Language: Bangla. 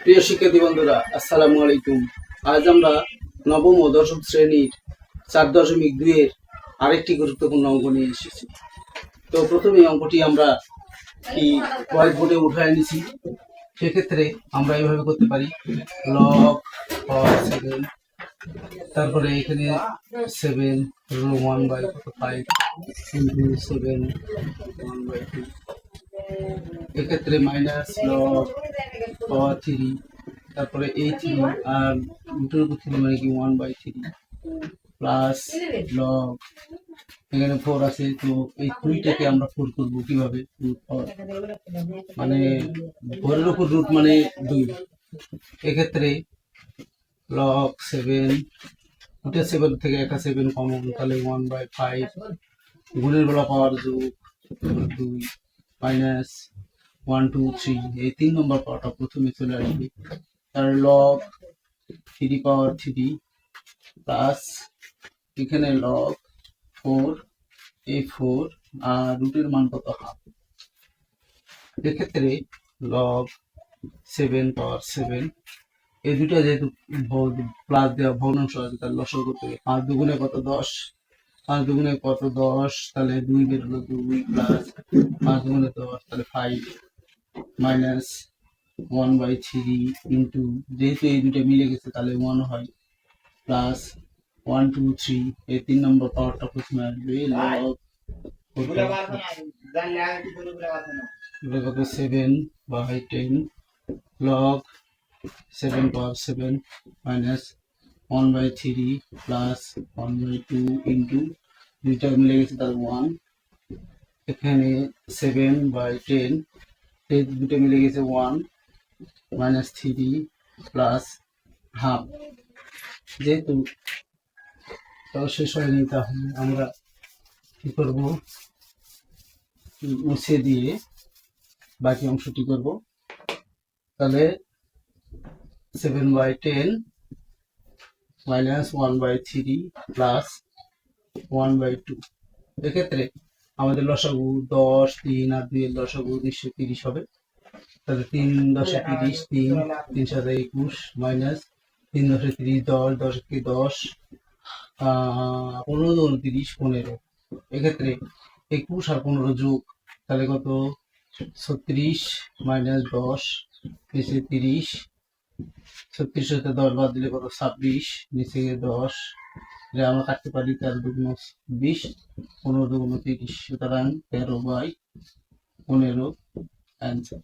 প্রিয় শিক্ষার্থী বন্ধুরা, আসসালামু আলাইকুম। আজ আমরা নবম ও দশম শ্রেণীর 4.2 এর আরেকটি গুরুত্বপূর্ণ অঙ্ক নিয়ে এসেছি। তো প্রথমে অঙ্কটি আমরা কি হোয়াইট বোর্ডে উঠায় নিছি। সেক্ষেত্রে আমরা এইভাবে করতে পারি, লগ 7, তারপরে এখানে 7 1/5 ইন্টু 7 1/2, এক্ষেত্রে মাইনাস লগ পাওয়ার 3, তারপরে এই 3 আর দুটোর উপর 3 মানে কি 1/3 প্লাস লগ এখানে 4 আছে। তো এই 2টাকে আমরা 4 করবো কিভাবে, মানে 4 এর উপর রুট মানে 2। এক্ষেত্রে লগ 7, দুটো 7 থেকে একটা 7 কমন, তাহলে 1/5 গুণের বেলা পাওয়ার যোগ 2 মাইনাস 1 2 3, এই 3 নম্বর পাওয়ারটা প্রথমে চলে আসবে। তার লগ 3 পাওয়ার 3 প্লাস এখানে লগ 4 এই 4 আর রুটের মান কত, হাফ। এক্ষেত্রে লগ 7 পাওয়ার 7, এই দুটা যেহেতু প্লাস দেওয়া ভগ্নাংশ আছে, তার লসাগু করতে হবে। 5 দুগুণে কত 10, 5 দুগুণে কত 10, তাহলে 2 বেরোলো 2 প্লাস 5 দুগুণে 10, তাহলে 5 মাইনাস 1/3 ইন্টু, যেহেতু এই দুটো মিলে গেছে তাহলে 1 হয়, প্লাস 1 2 3, এই 3 নম্বর পাওয়ারটা প্রথমে আসবে। লগ কত 7/10, লগ 7 পাওয়ার 7 মাইনাস 1/3 প্লাস 1/2 ইন্টু, দুইটা মিলে গেছে তাহলে 1, এখানে 7/10, এই দুটো মিলে গেছে 1 মাইনাস 3 প্লাস হাফ। যেহেতু শেষ হয়নি, তাহলে আমরা কি করব, মুছে দিয়ে বাকি অংশটি করব। তাহলে 7/10 মাইনাস 1/3 প্লাস 1/2, এক্ষেত্রে আমাদের লসাগু 10, 3 আর 2 এর লসাগু নিশ্চয়ই 30 হবে। তাহলে 3 10 30, 3 3 7 21 মাইনাস 3 10 30, 10 10 কে 10, 15 29 15, এক্ষেত্রে 21 আর 15 যোগ, তাহলে কত 36 মাইনাস 10 নিচে 30, 36 হতে 10 বাদ দিলে কত 26, নিচে 10, এটা আমরা কাটতে পারি 13 দুগুণ 20, 15 দুগুণ 30, সুতরাং 13/15 অ্যান্সার।